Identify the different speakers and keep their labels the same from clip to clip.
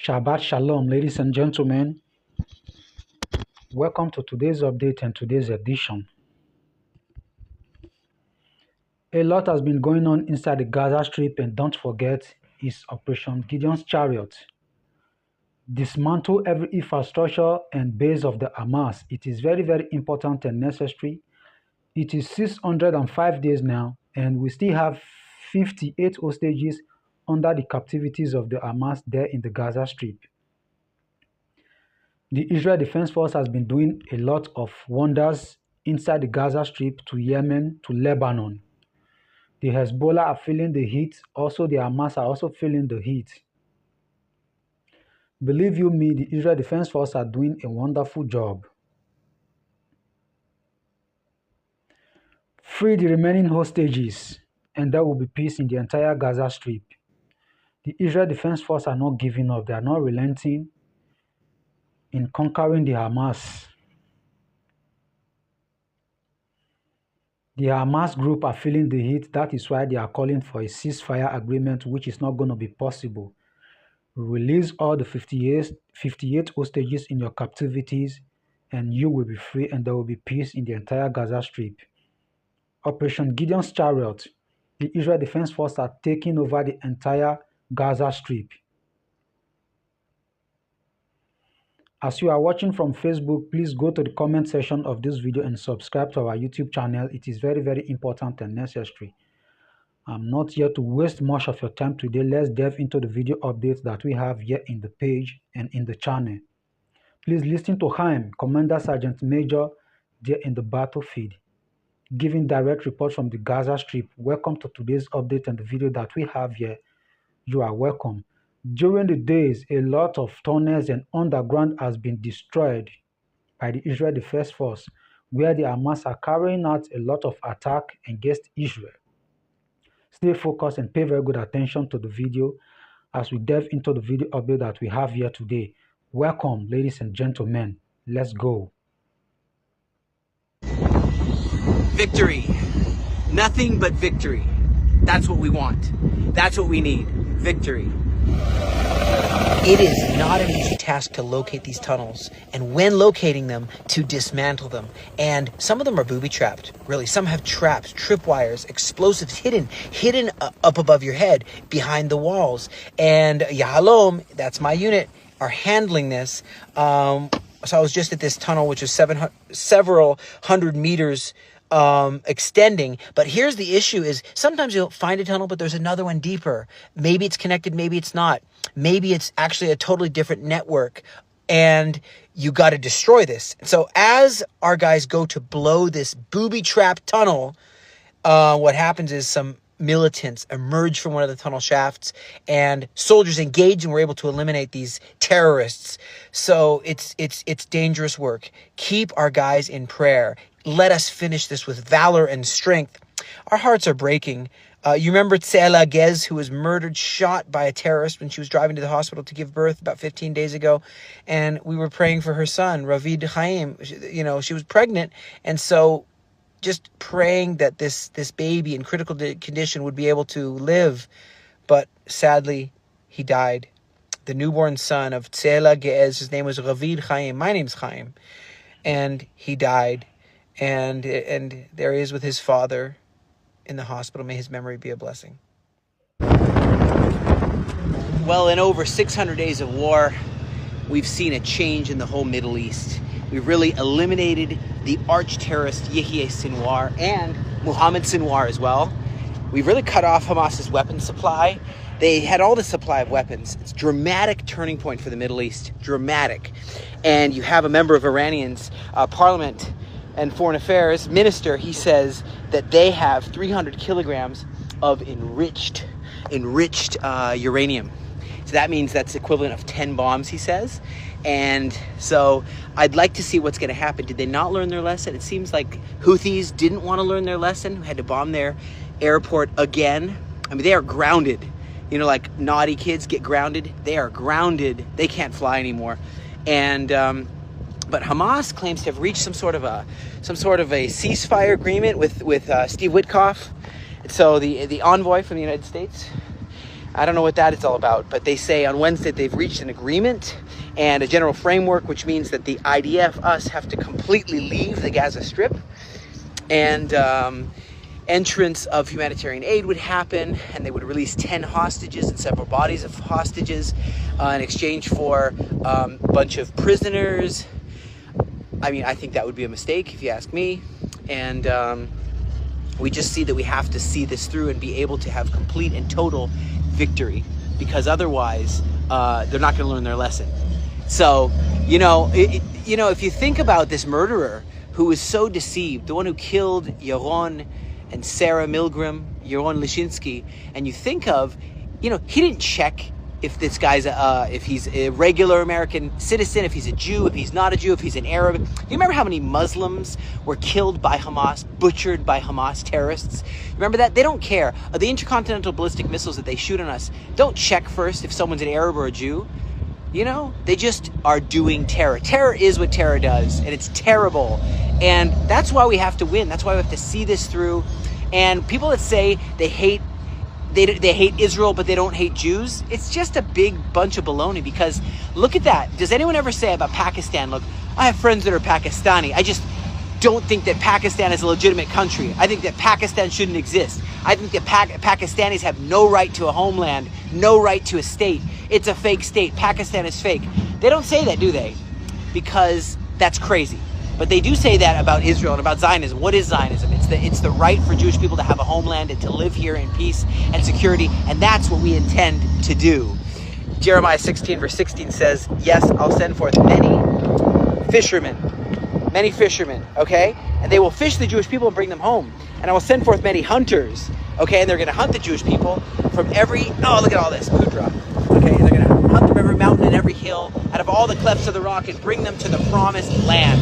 Speaker 1: Shabbat Shalom, ladies and gentlemen. Welcome to today's update and today's edition. A lot has been going on inside the Gaza Strip, and don't forget, is Operation Gideon's Chariot. Dismantle every infrastructure and base of the Hamas. It is very, very important and necessary. It is 605 days now, and we still have 58 hostages under the captivities of the Hamas there in the Gaza Strip. The Israel Defense Force has been doing a lot of wonders inside the Gaza Strip to Yemen to Lebanon. The Hezbollah are feeling the heat. Also, the Hamas are also feeling the heat. Believe you me, the Israel Defense Force are doing a wonderful job. Free the remaining hostages, and there will be peace in the entire Gaza Strip. The Israel Defense Force are not giving up. They are not relenting in conquering the Hamas. The Hamas group are feeling the heat. That is why they are calling for a ceasefire agreement, which is not going to be possible. Release all the 58 hostages in your captivities, and you will be free, and there will be peace in the entire Gaza Strip. Operation Gideon's Chariot. The Israel Defense Force are taking over the entire Gaza Strip. As you are watching from Facebook, please go to the comment section of this video and subscribe to our YouTube channel. It is very, very important and necessary. I'm not here to waste much of your time today. Let's delve into the video updates that we have here in the page and in the channel. Please listen to Chaim, Commander Sergeant Major, there in the battlefield, giving direct reports from the Gaza Strip. Welcome to today's update and the video that we have here. You are welcome. During the days, a lot of tunnels and underground has been destroyed by the Israel Defense Force, where the Hamas are carrying out a lot of attack against Israel. Stay focused and pay very good attention to the video as we delve into the video update that we have here today. Welcome, ladies and gentlemen. Let's go.
Speaker 2: Victory. Nothing but victory. That's what we want. That's what we need. Victory. It is not an easy task to locate these tunnels, and when locating them, to dismantle them. And some of them are booby-trapped, really. Some have traps, tripwires, explosives hidden up above your head, behind the walls. And Yahalom, that's my unit, are handling this. So I was just at this tunnel, which is several hundred meters extending. But here's the issue is sometimes you'll find a tunnel, but there's another one deeper. Maybe it's connected, maybe it's not. Maybe it's actually a totally different network, and you got to destroy this. So as our guys go to blow this booby-trapped tunnel, what happens is some militants emerge from one of the tunnel shafts, and soldiers engage, and we're able to eliminate these terrorists. So it's dangerous work. Keep our guys in prayer. Let us finish this with valor and strength. Our hearts are breaking. You remember Tseela Gez, who was murdered, shot by a terrorist when she was driving to the hospital to give birth about 15 days ago. And we were praying for her son, Ravid Chaim. She was pregnant. And so just praying that this baby in critical condition would be able to live. But sadly, he died. The newborn son of Tseela Gez, his name was Ravid Chaim. My name's Chaim. And he died. And there he is with his father in the hospital. May his memory be a blessing. Well, in over 600 days of war, we've seen a change in the whole Middle East. We've really eliminated the arch-terrorist Yahya Sinwar and Mohammed Sinwar as well. We've really cut off Hamas's weapons supply. They had all the supply of weapons. It's a dramatic turning point for the Middle East. Dramatic. And you have a member of Iranian's parliament and foreign affairs minister. He says that they have 300 kilograms of enriched uranium. So that means that's equivalent of 10 bombs, he says. And so I'd like to see what's going to happen. Did they not learn their lesson? It seems like Houthis didn't want to learn their lesson, had to bomb their airport again. I mean, they are grounded. Like naughty kids get grounded. They are grounded. They can't fly anymore. And but Hamas claims to have reached some sort of a ceasefire agreement with Steve Witkoff. So the envoy from the United States. I don't know what that is all about, but they say on Wednesday they've reached an agreement and a general framework, which means that the IDF, us, have to completely leave the Gaza Strip, and entrance of humanitarian aid would happen, and they would release 10 hostages and several bodies of hostages in exchange for a bunch of prisoners. I mean, I think that would be a mistake if you ask me, and we just see that we have to see this through and be able to have complete and total victory, because otherwise they're not going to learn their lesson. So, if you think about this murderer who was so deceived, the one who killed Yaron and Sarah Milgram, Yaron Lishinsky, and you think of, he didn't check if this guy's if he's a regular American citizen, if he's a Jew, if he's not a Jew, if he's an Arab. You remember how many Muslims were killed by Hamas, butchered by Hamas terrorists? Remember that? They don't care. The intercontinental ballistic missiles that they shoot on us don't check first if someone's an Arab or a Jew. They just are doing terror. Terror is what terror does, and it's terrible. And that's why we have to win. That's why we have to see this through. And people that say they hate Israel, but they don't hate Jews, it's just a big bunch of baloney, because look at that. Does anyone ever say about Pakistan, look, I have friends that are Pakistani, I just don't think that Pakistan is a legitimate country. I think that Pakistan shouldn't exist. I think that Pakistanis have no right to a homeland, no right to a state. It's a fake state. Pakistan is fake. They don't say that, do they? Because that's crazy. But they do say that about Israel and about Zionism. What is Zionism? It's the right for Jewish people to have a homeland and to live here in peace and security, and that's what we intend to do. Jeremiah 16 verse 16 says, yes, I'll send forth many fishermen, okay? And they will fish the Jewish people and bring them home. And I will send forth many hunters, okay? And they're going to hunt the Jewish people from every, oh, look at all this, Pudra. Okay, they're going to hunt from every mountain and every hill, out of all the clefts of the rock, and bring them to the promised land.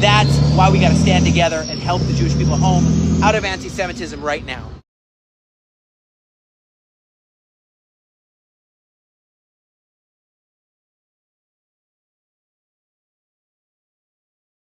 Speaker 2: That's why we got to stand together and help the Jewish people home out of anti-Semitism right now.